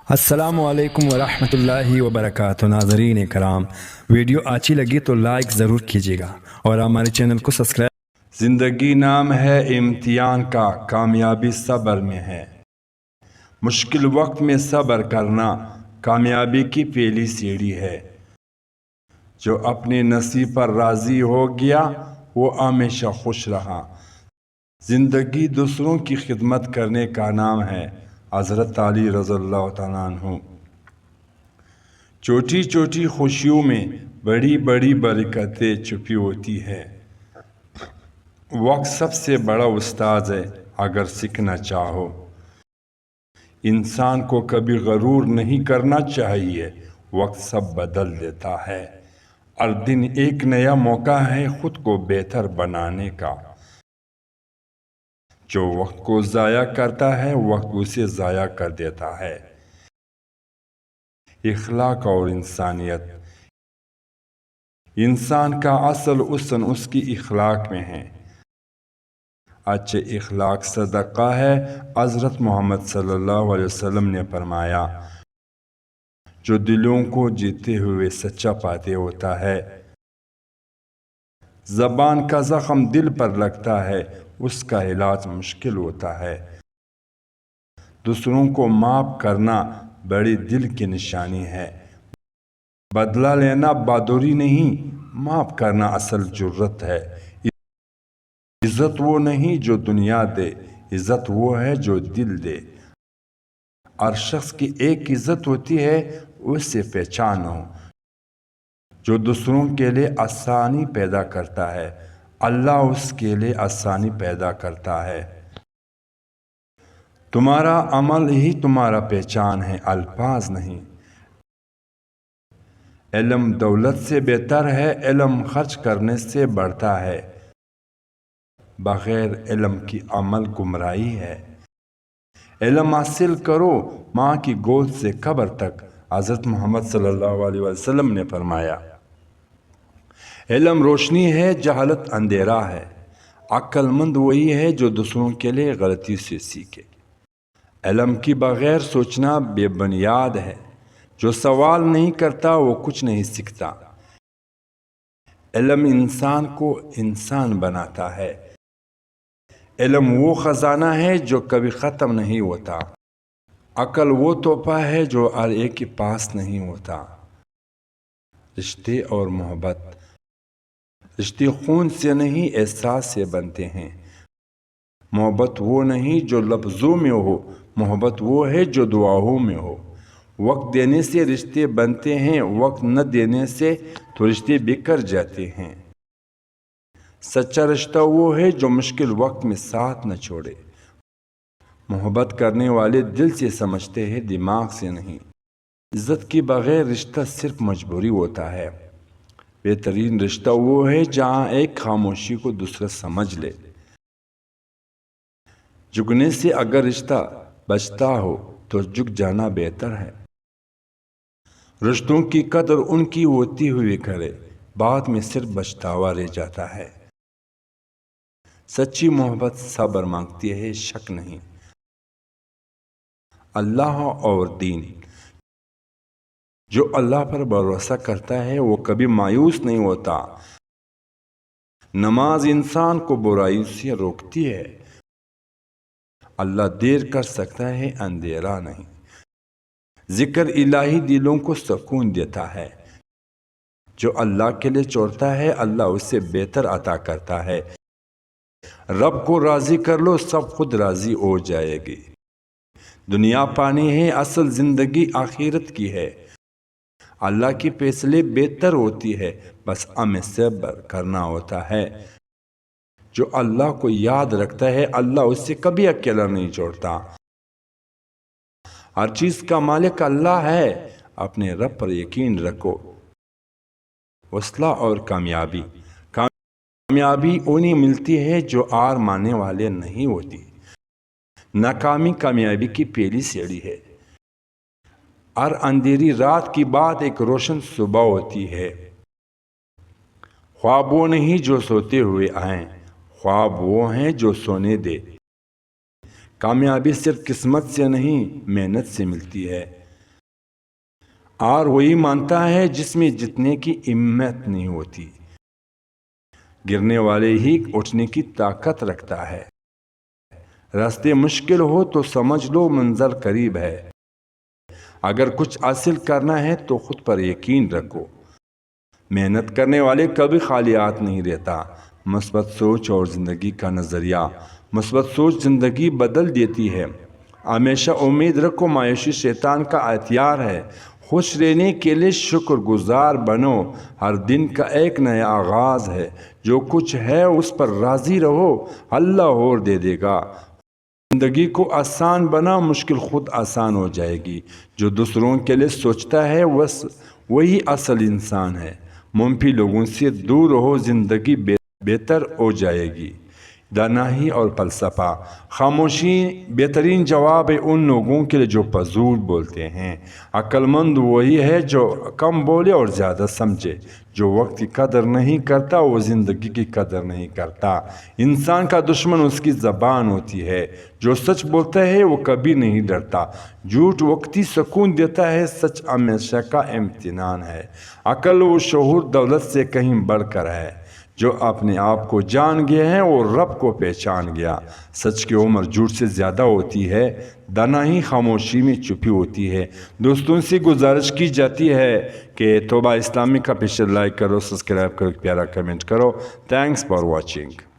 السلام علیکم ورحمۃ اللہ وبرکاتہ۔ ناظرین کرام، ویڈیو اچھی لگی تو لائک ضرور کیجیے گا اور ہمارے چینل کو سبسکرائب۔ زندگی نام ہے امتحان کا، کامیابی صبر میں ہے۔ مشکل وقت میں صبر کرنا کامیابی کی پہلی سیڑھی ہے۔ جو اپنے نصیب پر راضی ہو گیا وہ ہمیشہ خوش رہا۔ زندگی دوسروں کی خدمت کرنے کا نام ہے۔ حضرت علی رضی اللہ تعالیٰ عنہ۔ چھوٹی چھوٹی خوشیوں میں بڑی بڑی برکتیں چھپی ہوتی ہے۔ وقت سب سے بڑا استاد ہے اگر سیکھنا چاہو۔ انسان کو کبھی غرور نہیں کرنا چاہیے، وقت سب بدل دیتا ہے۔ ہر دن ایک نیا موقع ہے خود کو بہتر بنانے کا۔ جو وقت کو ضائع کرتا ہے وقت اسے ضائع کر دیتا ہے۔ اخلاق اور انسانیت۔ انسان کا اصل حسن اس کی اخلاق میں ہے۔ اچھے اخلاق صدقہ ہے۔ حضرت محمد صلی اللہ علیہ وسلم نے فرمایا، جو دلوں کو جیتے ہوئے سچا پاتے ہوتا ہے۔ زبان کا زخم دل پر لگتا ہے، اس کا علاج مشکل ہوتا ہے۔ دوسروں کو معاف کرنا بڑی دل کی نشانی ہے۔ بدلہ لینا بہادری نہیں، معاف کرنا اصل جرت ہے۔ عزت وہ نہیں جو دنیا دے، عزت وہ ہے جو دل دے۔ ہر شخص کی ایک عزت ہوتی ہے، اس سے پہچانو۔ جو دوسروں کے لیے آسانی پیدا کرتا ہے، اللہ اس کے لیے آسانی پیدا کرتا ہے۔ تمہارا عمل ہی تمہارا پہچان ہے، الفاظ نہیں۔ علم دولت سے بہتر ہے، علم خرچ کرنے سے بڑھتا ہے۔ بغیر علم کی عمل گمراہی ہے۔ علم حاصل کرو ماں کی گود سے قبر تک، حضرت محمد صلی اللہ علیہ وسلم نے فرمایا۔ علم روشنی ہے، جہالت اندھیرا ہے۔ عقل مند وہی ہے جو دوسروں کے لیے غلطی سے سیکھے۔ علم کی بغیر سوچنا بے بنیاد ہے۔ جو سوال نہیں کرتا وہ کچھ نہیں سیکھتا۔ علم انسان کو انسان بناتا ہے۔ علم وہ خزانہ ہے جو کبھی ختم نہیں ہوتا۔ عقل وہ تحفہ ہے جو ہر ایک کے پاس نہیں ہوتا۔ رشتے اور محبت۔ رشتے خون سے نہیں احساس سے بنتے ہیں۔ محبت وہ نہیں جو لفظوں میں ہو، محبت وہ ہے جو دعاؤں میں ہو۔ وقت دینے سے رشتے بنتے ہیں، وقت نہ دینے سے تو رشتے بکھر جاتے ہیں۔ سچا رشتہ وہ ہے جو مشکل وقت میں ساتھ نہ چھوڑے۔ محبت کرنے والے دل سے سمجھتے ہیں، دماغ سے نہیں۔ عزت کے بغیر رشتہ صرف مجبوری ہوتا ہے۔ بہترین رشتہ وہ ہے جہاں ایک خاموشی کو دوسرا سمجھ لے۔ جھکنے سے اگر رشتہ بچتا ہو تو جھک جانا بہتر ہے۔ رشتوں کی قدر ان کی ہوتی ہوئی کرے، بعد میں صرف پچھتاوا رہ جاتا ہے۔ سچی محبت صبر مانگتی ہے، شک نہیں۔ اللہ اور دین۔ جو اللہ پر بھروسہ کرتا ہے وہ کبھی مایوس نہیں ہوتا۔ نماز انسان کو برائی سے روکتی ہے۔ اللہ دیر کر سکتا ہے، اندھیرا نہیں۔ ذکر الہی دلوں کو سکون دیتا ہے۔ جو اللہ کے لیے چھوڑتا ہے اللہ اسے بہتر عطا کرتا ہے۔ رب کو راضی کر لو، سب خود راضی ہو جائے گی۔ دنیا پانی ہے، اصل زندگی آخرت کی ہے۔ اللہ کی فیصلے بہتر ہوتی ہے، بس ہمیں صبر کرنا ہوتا ہے۔ جو اللہ کو یاد رکھتا ہے اللہ اسے کبھی اکیلا نہیں چھوڑتا۔ ہر چیز کا مالک اللہ ہے، اپنے رب پر یقین رکھو۔ حوصلہ اور کامیابی۔ کامیابی انہیں ملتی ہے جو ہار ماننے والے نہیں ہوتی۔ ناکامی کامیابی کی پہلی سیڑھی ہے۔ ہر اندھیری رات کی بعد ایک روشن صبح ہوتی ہے۔ خواب وہ نہیں جو سوتے ہوئے آئیں، خواب وہ ہیں جو سونے دے۔ کامیابی صرف قسمت سے نہیں محنت سے ملتی ہے۔ اور وہی مانتا ہے جس میں جتنے کی ہمت نہیں ہوتی۔ گرنے والے ہی اٹھنے کی طاقت رکھتا ہے۔ راستے مشکل ہو تو سمجھ لو منزل قریب ہے۔ اگر کچھ حاصل کرنا ہے تو خود پر یقین رکھو۔ محنت کرنے والے کبھی خالی ہاتھ نہیں رہتا۔ مثبت سوچ اور زندگی کا نظریہ۔ مثبت سوچ زندگی بدل دیتی ہے۔ ہمیشہ امید رکھو، مایوسی شیطان کا ہتھیار ہے۔ خوش رہنے کے لیے شکر گزار بنو، ہر دن کا ایک نیا آغاز ہے۔ جو کچھ ہے اس پر راضی رہو، اللہ اور دے دے گا۔ زندگی کو آسان بنا، مشکل خود آسان ہو جائے گی۔ جو دوسروں کے لیے سوچتا ہے وہی اصل انسان ہے۔ منفی لوگوں سے دور رہو، زندگی بہتر ہو جائے گی۔ دانائی اور فلسفہ۔ خاموشی بہترین جواب ہے ان لوگوں کے لیے جو فضول بولتے ہیں۔ عقل مند وہی ہے جو کم بولے اور زیادہ سمجھے۔ جو وقت کی قدر نہیں کرتا وہ زندگی کی قدر نہیں کرتا۔ انسان کا دشمن اس کی زبان ہوتی ہے۔ جو سچ بولتا ہے وہ کبھی نہیں ڈرتا۔ جھوٹ وقتی سکون دیتا ہے، سچ ہمیشہ کا امتحان ہے۔ عقل و شعور دولت سے کہیں بڑھ کر ہے۔ جو اپنے آپ کو جان گیا ہے وہ رب کو پہچان گیا۔ سچ کی عمر جھوٹ سے زیادہ ہوتی ہے، دانائی خاموشی میں چھپی ہوتی ہے۔ دوستوں سے گزارش کی جاتی ہے کہ توبہ اسلامی کا پیج لائک کرو، سبسکرائب کرو، پیارا کمنٹ کرو۔ Thanks for watching.